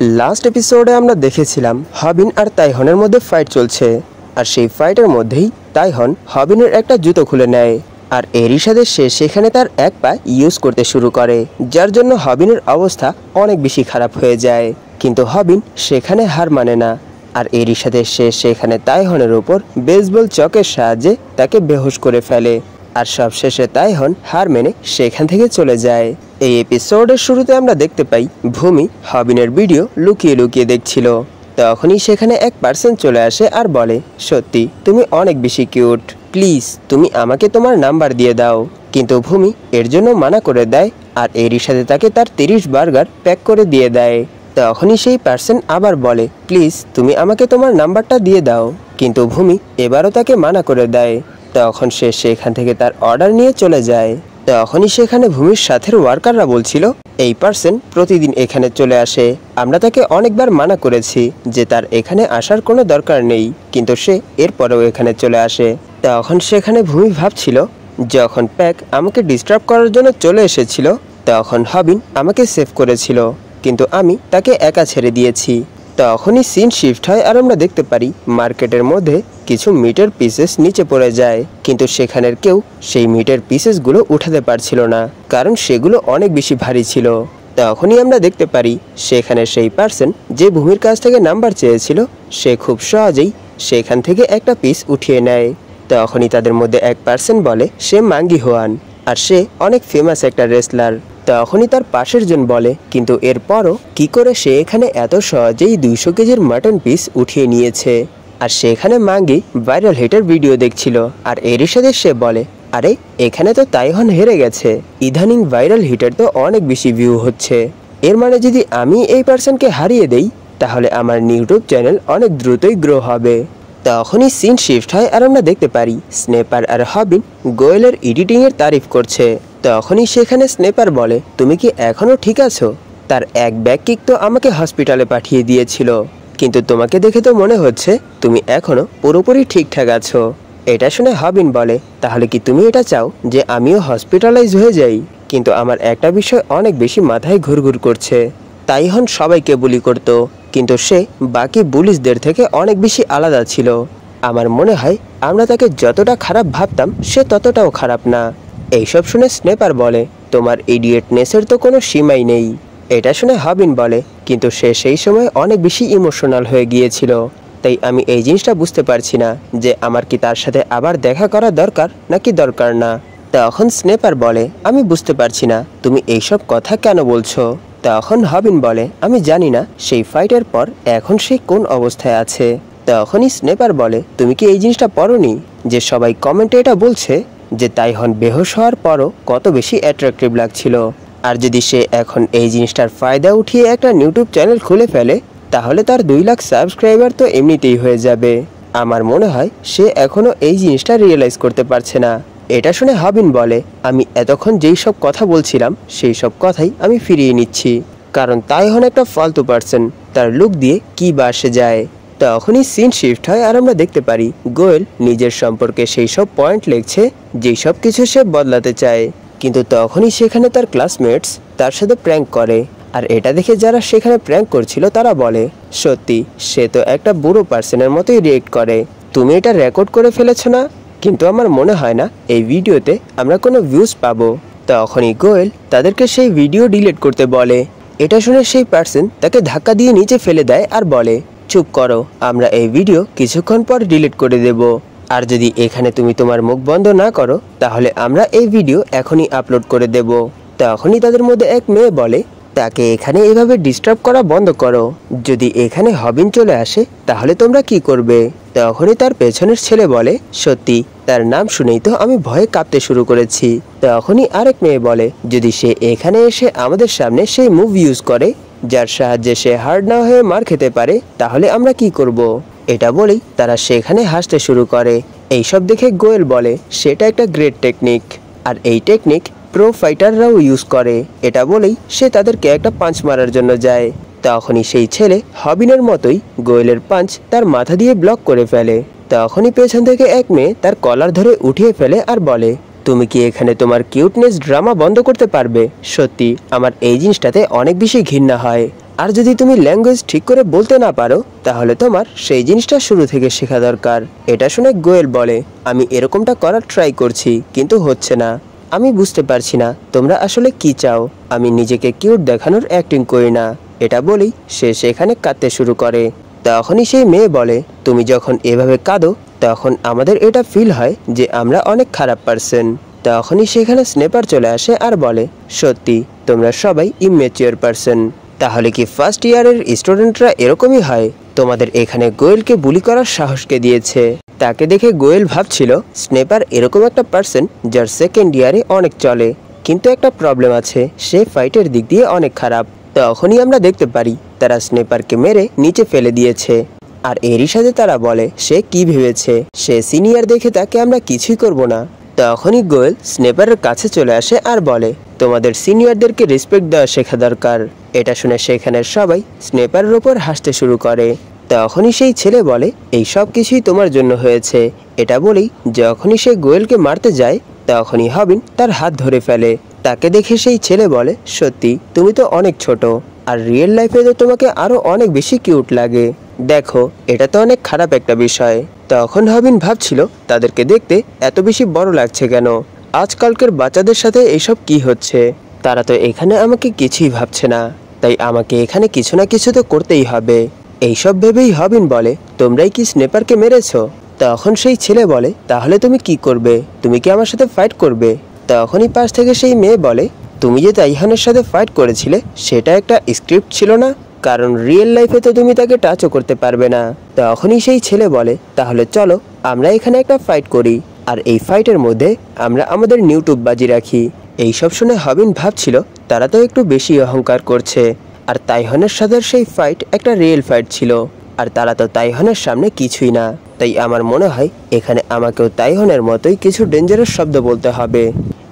Last এপিসোডে আমরা দেখেছিলাম হবিন আর তাইহনের মধ্যে ফাইট চলছে, আর সেই ফাইটের মধ্যেই তাইহন হবিনের একটা জুতো খুলে নেয়, আর এরই সাথে সে সেখানে তার এক পা ইউজ করতে শুরু করে, যার জন্য হবিনের অবস্থা অনেক বেশি খারাপ হয়ে যায়। কিন্তু হবিন সেখানে হার মানে না, আর এরই সাথে সে সেখানে তাইহনের উপর বেসবল চকের সাহায্যে তাকে বেহুশ করে ফেলে, আর সবশেষে তাইহন হার মেনে সেখান থেকে চলে যায়। এই এপিসোডের শুরুতে আমরা দেখতে পাই ভূমি হবিনের ভিডিও লুকিয়ে লুকিয়ে দেখছিল। তখনই সেখানে এক পার্সন চলে আসে আর বলে, সত্যি তুমি অনেক বেশি কিউট, প্লিজ তুমি আমাকে তোমার নাম্বার দিয়ে দাও। কিন্তু ভূমি এর জন্য মানা করে দেয়, আর এরই সাথে তাকে তার 30 বার্গার প্যাক করে দিয়ে দেয়। তখনই সেই পার্সন আবার বলে, প্লিজ তুমি আমাকে তোমার নাম্বারটা দিয়ে দাও। কিন্তু ভূমি এবারও তাকে মানা করে দেয়। তখন সে সেখান থেকে তার অর্ডার নিয়ে চলে যায়। তখনই সেখানে ভূমির সাথের ওয়ার্কাররা বলছিল, এই পার্সন প্রতিদিন এখানে চলে আসে, আমরা তাকে অনেকবার মানা করেছি যে তার এখানে আসার কোনো দরকার নেই, কিন্তু সে এরপরেও এখানে চলে আসে। তখন সেখানে ভূমি ভাবছিল, যখন প্যাক আমাকে ডিস্টার্ব করার জন্য চলে এসেছিল তখন হবিন আমাকে সেভ করেছিল, কিন্তু আমি তাকে একা ছেড়ে দিয়েছি। তখনই সিন শিফট হয় আর আমরা দেখতে পারি মার্কেটের মধ্যে কিছু মিটের পিসেস নিচে পড়ে যায়, কিন্তু সেখানের কেউ সেই মিটের পিসেসগুলো উঠাতে পারছিল না, কারণ সেগুলো অনেক বেশি ভারী ছিল। তখনই আমরা দেখতে পারি সেখানে সেই পার্সন যে ভূমির কাছ থেকে নাম্বার চেয়েছিল সে খুব সহজেই সেখান থেকে একটা পিস উঠিয়ে নেয়। তখনই তাদের মধ্যে এক পার্সন বলে সে মাঙ্গি হোয়ান, আর সে অনেক ফেমাস একটা রেসলার। তখনই তার পাশের জন বলে, কিন্তু এরপরও কি করে সে এখানে এত সহজেই 200 কেজির মাটন পিস উঠিয়ে নিয়েছে। আর সেখানে মাঙ্গি ভাইরাল হিটের ভিডিও দেখছিল, আর এরই সাথে সে বলে, আরে এখানে তো তাইহন হেরে গেছে, ইদানিং ভাইরাল হিটের তো অনেক বেশি ভিউ হচ্ছে, এর মানে যদি আমি এই পার্সনকে হারিয়ে দেই তাহলে আমার ইউটিউব চ্যানেল অনেক দ্রুতই গ্রো হবে। তখনই সিন শিফট হয় আর আমরা দেখতে পারি স্নেপার আর হবিন গোয়েলের এডিটিংয়ের তারিফ করছে। তখনই সেখানে স্নেপার বলে, তুমি কি এখনও ঠিক আছো? তার এক ব্যাক কিক তো আমাকে হসপিটালে পাঠিয়ে দিয়েছিল, কিন্তু তোমাকে দেখে তো মনে হচ্ছে তুমি এখনও পুরোপুরি ঠিকঠাক আছো। এটা শুনে হবিন বলে, তাহলে কি তুমি এটা চাও যে আমিও হসপিটালাইজ হয়ে যাই? কিন্তু আমার একটা বিষয় অনেক বেশি মাথায় ঘুরঘুর করছে, তাইহন সবাইকে বুলি করত, কিন্তু সে বাকি বুলিশদের থেকে অনেক বেশি আলাদা ছিল। আমার মনে হয় আমরা তাকে যতটা খারাপ ভাবতাম সে ততটাও খারাপ না। এইসব শুনে স্নেপার বলে, তোমার ইডিয়েটনেসের তো কোনো সীমাই নেই। এটা শুনে হবিন বলে, কিন্তু সে সেই সময় অনেক বেশি ইমোশনাল হয়ে গিয়েছিল, তাই আমি এই জিনিসটা বুঝতে পারছি না যে আমার কি তার সাথে আবার দেখা করা দরকার নাকি দরকার না। তখন স্নেপার বলে, আমি বুঝতে পারছি না তুমি এইসব কথা কেন বলছো। তখন হবিন বলে, আমি জানি না সেই ফাইটের পর এখন সে কোন অবস্থায় আছে। তখনই স্নেপার বলে, তুমি কি এই জিনিসটা পড়োনি যে সবাই কমেন্টে এটা বলছে যে তাইহন বেহুশ হওয়ার পরও কত বেশি অ্যাট্রাকটিভ লাগছিল, আর যদি সে এখন এই জিনিসটার ফায়দা উঠিয়ে একটা ইউটিউব চ্যানেল খুলে ফেলে তাহলে তার 2 লাখ সাবস্ক্রাইবার তো এমনিতেই হয়ে যাবে। আমার মনে হয় সে এখনও এই জিনিসটা রিয়েলাইজ করতে পারছে না। এটা শুনে হবিন বলে, আমি এতক্ষণ যেই সব কথা বলছিলাম সেই সব কথাই আমি ফিরিয়ে নিচ্ছি, কারণ তাইহন একটা ফালতু পার্সন, তার লুক দিয়ে কি বা আসে যায়। তখনই সিন শিফট হয় আর আমরা দেখতে পারি গোয়েল নিজের সম্পর্কে সেই সব পয়েন্ট লিখছে যেই সব কিছু সে বদলাতে চায়, কিন্তু তখনই সেখানে তার ক্লাসমেটস তার সাথে প্র্যাঙ্ক করে, আর এটা দেখে যারা সেখানে প্র্যাঙ্ক করছিল তারা বলে, সত্যি সে তো একটা বুড়ো পার্সনের মতোই রিয়েক্ট করে, তুমি এটা রেকর্ড করে ফেলেছো না? কিন্তু আমার মনে হয় না এই ভিডিওতে আমরা কোনো ভিউজ পাবো। তখনই গোয়েল তাদেরকে সেই ভিডিও ডিলিট করতে বলে। এটা শুনে সেই পার্সন তাকে ধাক্কা দিয়ে নিচে ফেলে দেয় আর বলে, চুপ করো, আমরা এই ভিডিও কিছুক্ষণ পর ডিলিট করে দেব, আর যদি এখানে তুমি তোমার মুখ বন্ধ না করো তাহলে আমরা এই ভিডিও এখনই আপলোড করে দেব। তখনই তাদের মধ্যে এক মেয়ে বলে, তাকে এখানে এভাবে ডিস্টার্ব করা বন্ধ করো, যদি এখানে হবিন চলে আসে তাহলে তোমরা কি করবে? তখনই তার পেছনের ছেলে বলে, সত্যি তার নাম শুনেই তো আমি ভয়ে কাঁপতে শুরু করেছি। তখনই আরেক মেয়ে বলে, যদি সে এখানে এসে আমাদের সামনে সেই মুভ ইউজ করে যার সাহায্যে সে হার্ড না হয়ে মার খেতে পারে তাহলে আমরা কি করব? এটা বলেই তারা সেখানে হাসতে শুরু করে। এইসব দেখে গোয়েল বলে, সেটা একটা গ্রেট টেকনিক, আর এই টেকনিক প্রো ফাইটাররাও ইউজ করে। এটা বলেই সে তাদেরকে একটা পাঞ্চ মারার জন্য যায়। তখনই সেই ছেলে হবিনের মতোই গোয়েলের পাঞ্চ তার মাথা দিয়ে ব্লক করে ফেলে। তখনই পেছন থেকে এক মেয়ে তার কলার ধরে উঠিয়ে ফেলে আর বলে, তুমি কি এখানে তোমার কিউটনেস ড্রামা বন্ধ করতে পারবে? সত্যি আমার এই জিনিসটাতে অনেক বেশি ঘৃণা হয়। আর যদি তুমি ল্যাঙ্গুয়েজ ঠিক করে বলতে না পারো তাহলে তোমার সেই জিনিসটা শুরু থেকে শেখা দরকার। এটা শুনে গোয়েল বলে, আমি এরকমটা করার ট্রাই করছি কিন্তু হচ্ছে না। আমি বুঝতে পারছি না তোমরা আসলে কি চাও। আমি নিজেকে কিউট দেখানোর অ্যাক্টিং করি না। এটা বলেই সে সেখানে কাঁদতে শুরু করে। তখনই সেই মেয়ে বলে, তুমি যখন এভাবে কাঁদো তখন আমাদের এটা ফিল হয় যে আমরা অনেক খারাপ পারসন। তখনই সেখানে স্নেপার চলে আসে আর বলে, সত্যি তোমরা সবাই ইম্যাচিওর পারসন। তাহলে কি ফার্স্ট ইয়ারের স্টুডেন্টরা এরকমই হয়? তোমাদের এখানে গোয়েলকে বুলি করার সাহসকে দিয়েছে। তাকে দেখে গোয়েল ভাবছিল স্নেপার এরকম একটা পারসন যার সেকেন্ড ইয়ারে অনেক চলে, কিন্তু একটা প্রবলেম আছে, সে ফাইটের দিক দিয়ে অনেক খারাপ। তখনই আমরা দেখতে পারি তারা স্নেপারকে মেরে নিচে ফেলে দিয়েছে। আর এরই সাথে তারা বলে সে কি ভেবেছে, সে সিনিয়র দেখে তাকে আমরা কিছুই করব না। তখনই গোয়েল স্নেপারের কাছে চলে আসে আর বলে, তোমাদের সিনিয়রদেরকে রেসপেক্ট দেওয়া শেখা দরকার। এটা শুনে সেখানের সবাই স্নেপারের ওপর হাসতে শুরু করে। তখনই সেই ছেলে বলে, এই সব কিছুই তোমার জন্য হয়েছে। এটা বলেই যখনই সে গোয়েলকে মারতে যায় তখনই হবিন তার হাত ধরে ফেলে। তাকে দেখে সেই ছেলে বলে, সত্যি তুমি তো অনেক ছোট, আর রিয়েল লাইফে তো তোমাকে আরো অনেক বেশি কিউট লাগে। দেখো এটা তো অনেক খারাপ একটা বিষয়। তখন হবিন ভাবছিল তাদেরকে দেখতে এত বেশি বড় লাগছে কেন, আজকালকার বাচ্চাদের সাথে এইসব কি হচ্ছে। তারা তো এখানে আমাকে কিছুই ভাবছে না, তাই আমাকে এখানে কিছু না কিছু তো করতেই হবে। এইসব ভেবেই হবিন বলে, তোমরাই কি স্নেপারকে মেরেছো? তখন সেই ছেলে বলে, তাহলে তুমি কি করবে? তুমি কি আমার সাথে ফাইট করবে? তখনই পাশ থেকে সেই মেয়ে বলে, তুমি যে তাইহানের সাথে ফাইট করেছিলে সেটা একটা স্ক্রিপ্ট ছিল না, কারণ রিয়েল লাইফে তো তুমি তাকে টাচও করতে পারবে না। তখনই সেই ছেলে বলে, তাহলে চলো আমরা এখানে একটা ফাইট করি, আর এই ফাইটের মধ্যে আমরা আমাদের নিউটুব বাজি রাখি। এইসব শুনে হবিন ভাবছিল তারা তো একটু বেশি অহংকার করছে, আর তাইহানের সাথে সেই ফাইট একটা রিয়েল ফাইট ছিল, আর তারা তো তাইহানের সামনে কিছুই না। তাই আমার মনে হয় এখানে আমাকেও তাইহানের মতোই কিছু ডেঞ্জারাস শব্দ বলতে হবে।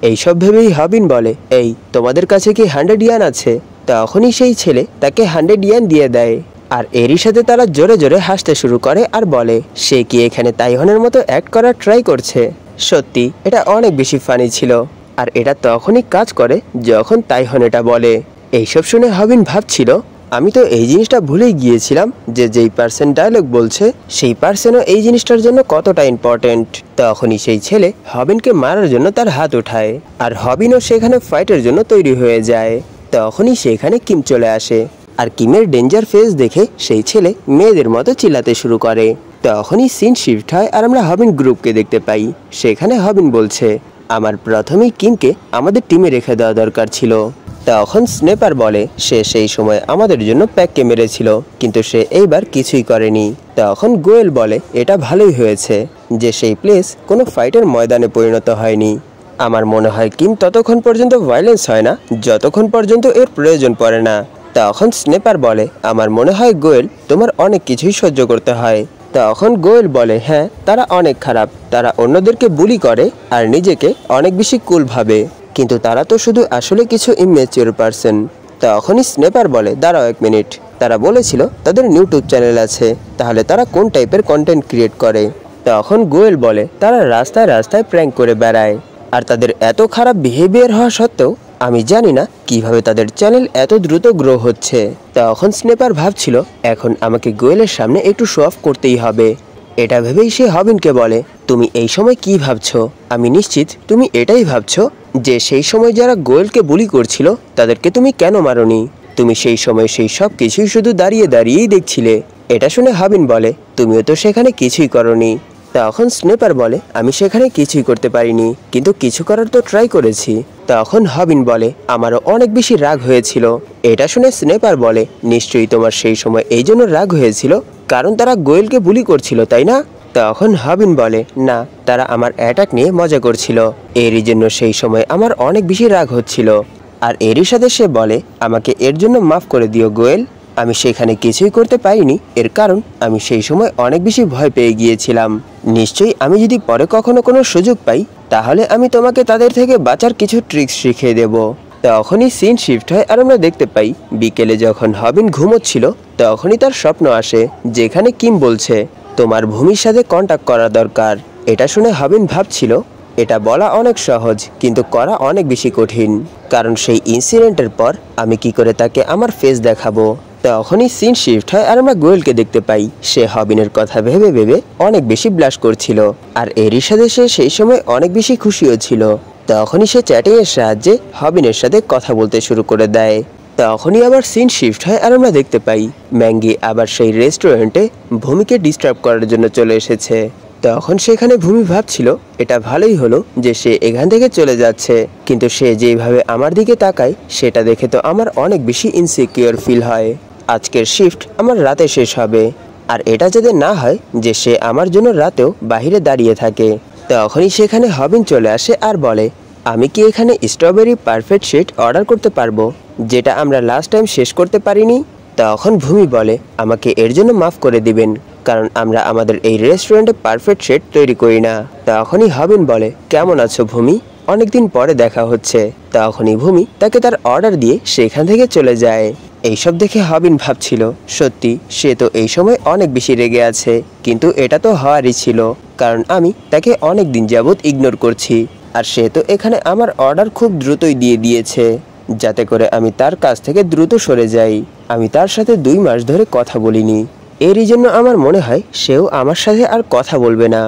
এইসব ভেবেই হবিন বলে, এই তোমাদের কাছে কি 100 ইয়ান আছে? তখনই সেই ছেলে তাকে 100 ইয়ান দিয়ে দেয়। আর এরই সাথে তারা জোরে জোরে হাসতে শুরু করে আর বলে, সে কি এখানে তাইহানের মতো অ্যাক্ট করার ট্রাই করছে? সত্যি এটা অনেক বেশি ফানি ছিল। আর এটা তখনই কাজ করে যখন তাইহান এটা বলে। এইসব শুনে হবিন ভাবছিল, আমি তো এই জিনিসটা ভুলেই গিয়েছিলাম যে যেই পার্সন ডায়লগ বলছে সেই পার্সনও এই জিনিসটার জন্য কতটা ইম্পর্টেন্ট। তখনই সেই ছেলে হবিনকে মারার জন্য তার হাত উঠায়, আর হবিনও সেখানে ফাইটের জন্য তৈরি হয়ে যায়। তখনই সেখানে কিম চলে আসে, আর কিমের ডেঞ্জার ফেস দেখে সেই ছেলে মেয়েদের মতো চিল্লাতে শুরু করে। তখনই সিন শিফট হয় আর আমরা হবিন গ্রুপকে দেখতে পাই। সেখানে হবিন বলছে, আমার প্রথমেই কিমকে আমাদের টিমে রেখে দেওয়া দরকার ছিল। তখন স্নেপার বলে, সে সেই সময় আমাদের জন্য প্যাককে মেরেছিল, কিন্তু সে এইবার কিছুই করেনি। তখন গোয়েল বলে, এটা ভালোই হয়েছে যে সেই প্লেস কোনো ফাইটের ময়দানে পরিণত হয়নি। আমার মনে হয় কিম ততক্ষণ পর্যন্ত ভায়োলেন্স হয় না যতক্ষণ পর্যন্ত এর প্রয়োজন পড়ে না। তখন স্নেপার বলে, আমার মনে হয় গোয়েল তোমার অনেক কিছুই সহ্য করতে হয়। তখন গোয়েল বলে, হ্যাঁ তারা অনেক খারাপ, তারা অন্যদেরকে বুলি করে আর নিজেকে অনেক বেশি কুল ভাবে, কিন্তু তারা তো শুধু আসলে কিছু ইম্যাচিওর পারসন। তখনই স্নেপার বলে, দাঁড়াও 1 মিনিট, তারা বলেছিল তাদের ইউটিউব চ্যানেল আছে, তাহলে তারা কোন টাইপের কন্টেন্ট ক্রিয়েট করে? তখন গোয়েল বলে, তারা রাস্তায় রাস্তায় প্র্যাঙ্ক করে বেড়ায়, আর তাদের এত খারাপ বিহেভিয়ার হওয়া সত্ত্বেও আমি জানি না কিভাবে তাদের চ্যানেল এত দ্রুত গ্রো হচ্ছে। তখন স্নেপার ভাবছিল এখন আমাকে গোয়েলের সামনে একটু শো অফ করতেই হবে। এটা ভেবেই সে হবিনকে বলে, তুমি এই সময় কি ভাবছো? আমি নিশ্চিত তুমি এটাই ভাবছো যে সেই সময় যারা গোয়েলকে বুলি করছিল তাদেরকে তুমি কেন মারোনি? তুমি সেই সময় সেই সব কিছুই শুধু দাঁড়িয়ে দাঁড়িয়েই দেখছিলে। এটা শুনে হবিন বলে, তুমিও তো সেখানে কিছুই করনি। তখন স্নেপার বলে, আমি সেখানে কিছুই করতে পারিনি, কিন্তু কিছু করার তো ট্রাই করেছি। তখন হবিন বলে, আমারও অনেক বেশি রাগ হয়েছিল। এটা শুনে স্নেপার বলে, নিশ্চয়ই তোমার সেই সময় এই জন্য রাগ হয়েছিল কারণ তারা গোয়েলকে বুলি করছিল, তাই না? তখন হবিন বলে, না, তারা আমার অ্যাটাক নিয়ে মজা করছিল, এরই জন্য সেই সময় আমার অনেক বেশি রাগ হচ্ছিল। আর এরই সাথে সে বলে, আমাকে এর জন্য মাফ করে দিও গোয়েল, আমি সেখানে কিছুই করতে পারিনি, এর কারণ আমি সেই সময় অনেক বেশি ভয় পেয়ে গিয়েছিলাম। নিশ্চয়ই আমি যদি পরে কখনো কোনো সুযোগ পাই তাহলে আমি তোমাকে তাদের থেকে বাঁচার কিছু ট্রিক্স শিখিয়ে দেব। তখনই সিন শিফট হয় আর আমরা দেখতে পাই বিকেলে যখন হবিন ঘুমোচ্ছিল তখনই তার স্বপ্ন আসে যেখানে কিম বলছে, তোমার ভূমির সাথে কন্ট্যাক্ট করা দরকার। এটা শুনে হবিন ভাবছিল এটা বলা অনেক সহজ কিন্তু করা অনেক বেশি কঠিন, কারণ সেই ইনসিডেন্টের পর আমি কি করে তাকে আমার ফেস দেখাবো। তখনই সিন শিফট হয় আর আমরা গোয়েলকে দেখতে পাই। সে হবিনের কথা ভেবে ভেবে অনেক বেশি ব্লাশ করছিল, আর এরই সাথে সে সেই সময় অনেক বেশি খুশিও ছিল। তখনই সে চ্যাটিং এর সাহায্যে হবিনের সাথে কথা বলতে শুরু করে দেয়। তখনই আবার সিন শিফট হয় আর আমরা দেখতে পাই ম্যাঙ্গি আবার সেই রেস্টুরেন্টে ভূমিকে ডিস্টার্ব করার জন্য চলে এসেছে। তখন সেখানে ভূমি ভাবছিল এটা ভালোই হলো যে সে এখান থেকে চলে যাচ্ছে, কিন্তু সে যেভাবে আমার দিকে তাকায় সেটা দেখে তো আমার অনেক বেশি ইনসিকিউর ফিল হয়। আজকের শিফট আমার রাতে শেষ হবে, আর এটা যাতে না হয় যে সে আমার জন্য রাতেও বাইরে দাঁড়িয়ে থাকে। তখনই সেখানে হবিন চলে আসে আর বলে, আমি কি এখানে স্ট্রবেরি পারফেক্ট শেড অর্ডার করতে পারবো, যেটা আমরা লাস্ট টাইম শেষ করতে পারিনি? তখন ভূমি বলে, আমাকে এর জন্য মাফ করে দিবেন, কারণ আমরা আমাদের এই রেস্টুরেন্টে পারফেক্ট শেড তৈরি করি না। তখনই হবিন বলে, কেমন আছো ভূমি, অনেকদিন পরে দেখা হচ্ছে। তখনই ভূমি তাকে তার অর্ডার দিয়ে সেখান থেকে চলে যায়। এইসব দেখে হবিন ভাবছিল, সত্যি সে তো এই সময় অনেক বেশি রেগে আছে, কিন্তু এটা তো হওয়ারই ছিল, কারণ আমি তাকে অনেক দিন যাবৎ ইগনোর করছি, আর সে তো এখানে আমার অর্ডার খুব দ্রুতই দিয়ে দিয়েছে, যাতে করে আমি তার কাছ থেকে দ্রুত সরে যাই। আমি তার সাথে 2 মাস ধরে কথা বলিনি, এরই জন্য আমার মনে হয় সেও আমার সাথে আর কথা বলবে না।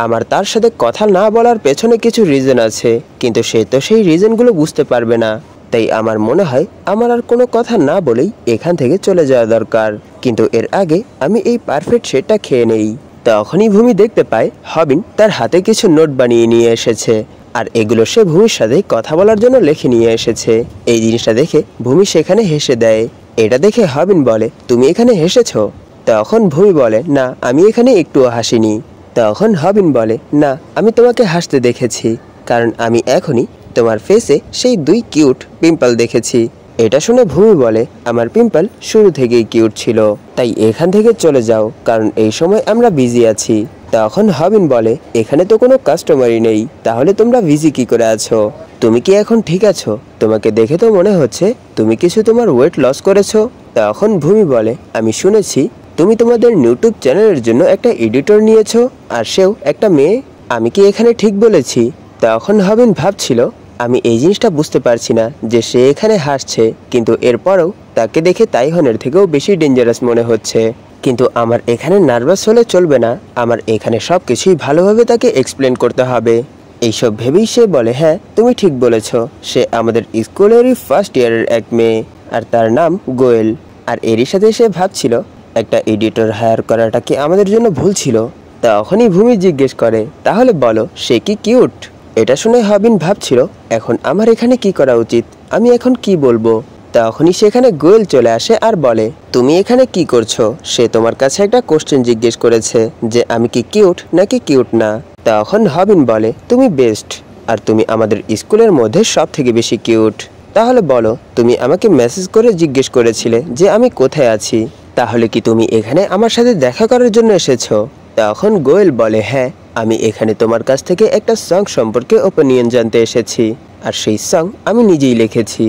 আমার তার সাথে কথা না বলার পেছনে কিছু রিজন আছে, কিন্তু সে তো সেই রিজনগুলো বুঝতে পারবে না। তাই আমার মনে হয় আমার আর কোনো কথা না বলেই এখান থেকে চলে যাওয়া দরকার, কিন্তু এর আগে আমি এই পারফেক্ট শেডটা খেয়ে নেই। তখনই ভূমি দেখতে পায় হবিন তার হাতে কিছু নোট বানিয়ে নিয়ে এসেছে, আর এগুলো সে ভূমির সাথে কথা বলার জন্য লিখে নিয়ে এসেছে। এই জিনিসটা দেখে ভূমি সেখানে হেসে দেয়। এটা দেখে হবিন বলে, তুমি এখানে হেসেছো? তখন ভূমি বলে, না, আমি এখানে একটুও হাসিনি। তখন হবিন বলে, না, আমি তোমাকে হাসতে দেখেছি, কারণ আমি এখনই তোমার ফেসে সেই 2 কিউট পিম্পল দেখেছি। এটা শুনে ভূমি বলে, আমার পিম্পল শুরু থেকেই কিউট ছিল, তাই এখান থেকে চলে যাও, কারণ এই সময় আমরা বিজি আছি। তখন হবিন বলে, এখানে তো কোনো কাস্টমারই নেই, তাহলে তোমরা বিজি কি করে আছো? তুমি কি এখন ঠিক আছো? তোমাকে দেখে তো মনে হচ্ছে তুমি কিছু তোমার ওয়েট লস করেছো। তখন ভূমি বলে, আমি শুনেছি তুমি তোমাদের ইউটিউব চ্যানেলের জন্য একটা এডিটর নিয়েছো, আর সেও একটা মেয়ে। আমি কি এখানে ঠিক বলেছি? তখন হবিন ভাবছিল, আমি এই জিনিসটা বুঝতে পারছি না যে সে এখানে হাসছে, কিন্তু এরপরও তাকে দেখে তাইহনের থেকেও বেশি ডেঞ্জারাস মনে হচ্ছে। কিন্তু আমার এখানে নার্ভাস হলে চলবে না, আমার এখানে সব কিছুই ভালোভাবে তাকে এক্সপ্লেন করতে হবে। এইসব ভেবেই সে বলে, হ্যাঁ তুমি ঠিক বলেছ, সে আমাদের স্কুলেরই ফার্স্ট ইয়ারের এক মেয়ে, আর তার নাম গোয়েল। আর এরই সাথে সে ভাবছিল একটা এডিটর হায়ার করাটা কি আমাদের জন্য ভুল ছিল। তখনই ভূমি জিজ্ঞেস করে, তাহলে বলো সে কি কিউট? এটা শুনে হবিন ভাবছিল, এখন আমার এখানে কি করা উচিত, আমি এখন কি বলবো? তখনই সেখানে গোয়েল চলে আসে আর বলে, তুমি এখানে কি করছো? সে তোমার কাছে একটা কোশ্চেন জিজ্ঞেস করেছে যে আমি কি কিউট নাকি কিউট না। তখন হবিন বলে, তুমি বেস্ট, আর তুমি আমাদের স্কুলের মধ্যে সব থেকে বেশি কিউট। তাহলে বলো, তুমি আমাকে মেসেজ করে জিজ্ঞেস করেছিলে যে আমি কোথায় আছি, তাহলে কি তুমি এখানে আমার সাথে দেখা করার জন্য এসেছো? তখন গোয়েল বলে, হ্যাঁ, আমি এখানে তোমার কাছ থেকে একটা সং সম্পর্কে ওপিনিয়ন জানতে এসেছি, আর সেই সং আমি নিজেই লিখেছি।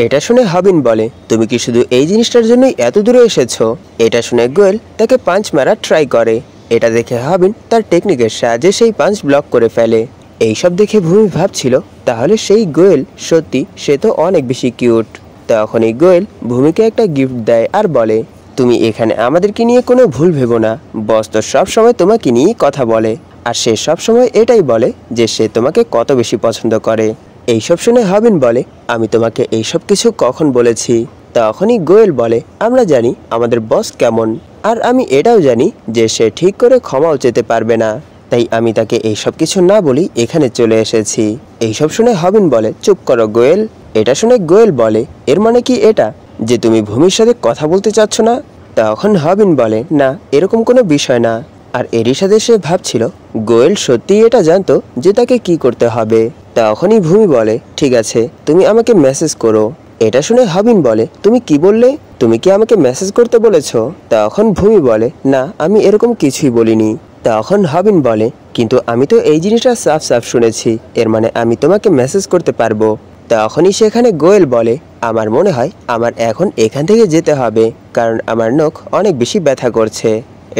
এটা শুনে হবিন বলে, তুমি কি শুধু এই জিনিসটার জন্যই এত দূরে এসেছো? এটা শুনে গোয়েল তাকে পাঞ্চ মারা ট্রাই করে। এটা দেখে হবিন তার টেকনিকের সাহায্যে সেই পাঞ্চ ব্লক করে ফেলে। এইসব দেখে ভূমি ভাবছিল, তাহলে সেই গোয়েল সত্যি সে তো অনেক বেশি কিউট। তখনই গোয়েল ভূমিকে একটা গিফট দেয় আর বলে, তুমি এখানে আমাদেরকে নিয়ে কোনো ভুল ভেবো না, বস তো সবসময় তোমাকে নিয়েই কথা বলে, আর সে সবসময় এটাই বলে যে সে তোমাকে কত বেশি পছন্দ করে। এইসব শুনে হবিন বলে, আমি তোমাকে এইসব কিছু কখন বলেছি? তখনই গোয়েল বলে, আমরা জানি আমাদের বস কেমন, আর আমি এটাও জানি যে সে ঠিক করে ক্ষমাও চেতে পারবে না, তাই আমি তাকে এইসব কিছু না বলি এখানে চলে এসেছি। এইসব শুনে হবিন বলে, চুপ করো গোয়েল। এটা শুনে গোয়েল বলে, এর মানে কি এটা যে তুমি ভূমির সাথে কথা বলতে চাচ্ছ না? তখন হবিন বলে, না, এরকম কোনো বিষয় না। আর এরই সাথে সে ভাবছিল গোয়েল সত্যিই এটা জানতো যে তাকে কি করতে হবে। তখনই ভূমি বলে, ঠিক আছে, তুমি আমাকে মেসেজ করো। এটা শুনে হবিন বলে, তুমি কি বললে? তুমি কি আমাকে মেসেজ করতে বলেছো? তখন ভূমি বলে, না, আমি এরকম কিছুই বলিনি। তখন হবিন বলে, কিন্তু আমি তো এই জিনিসটা সাফ সাফ শুনেছি, এর মানে আমি তোমাকে মেসেজ করতে পারবো। তখনই সেখানে গোয়েল বলে, আমার মনে হয় আমার এখন এখান থেকে যেতে হবে, কারণ আমার নখ অনেক বেশি ব্যথা করছে।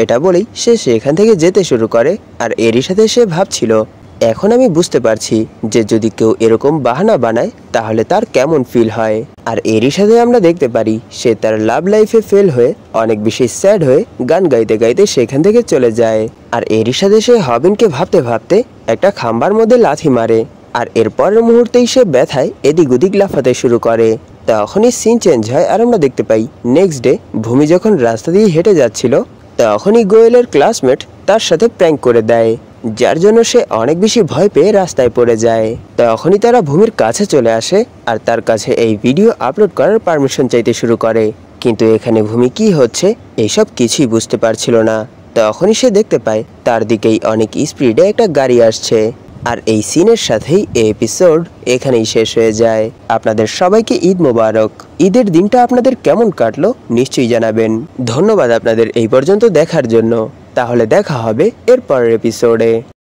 এটা বলেই সে সেখান থেকে যেতে শুরু করে। আর এরই সাথে সে ভাবছিল এখন আমি বুঝতে পারছি যে যদি কেউ এরকম বাহানা বানায় তাহলে তার কেমন ফিল হয়। আর এরই সাথে আমরা দেখতে পারি সে তার লাভ লাইফে ফেল হয়ে অনেক বেশি স্যাড হয়ে গান গাইতে গাইতে সেখান থেকে চলে যায়। আর এরই সাথে সে হবিনকে ভাবতে ভাবতে একটা খাম্বার মধ্যে লাথি মারে। আর এর পরের মুহূর্তেই সে ব্যথায় এদিক ওদিক লাফাতে শুরু করে। তখনই সিন চেঞ্জ হয় আর আমরা দেখতে পাই নেক্সট ডে ভূমি যখন রাস্তা দিয়ে হেঁটে যাচ্ছিল তখনই গোয়েলের ক্লাসমেট তার সাথে প্র্যাঙ্ক করে দেয়, যার জন্য সে অনেক বেশি ভয় পেয়ে রাস্তায় পড়ে যায়। তখনই তারা ভূমির কাছে চলে আসে আর তার কাছে এই ভিডিও আপলোড করার পারমিশন চাইতে শুরু করে। কিন্তু এখানে ভূমি কি হচ্ছে এইসব কিছুই বুঝতে পারছিল না। তখনই সে দেখতে পায় তার দিকেই অনেক স্পিডে একটা গাড়ি আসছে। আর এই সিনের সাথেই এই এপিসোড এখানেই শেষ হয়ে যায়। আপনাদের সবাইকে ঈদ মোবারক। ঈদের দিনটা আপনাদের কেমন কাটলো নিশ্চয়ই জানাবেন। ধন্যবাদ আপনাদের এই পর্যন্ত দেখার জন্য। তাহলে দেখা হবে এর পরের এপিসোডে।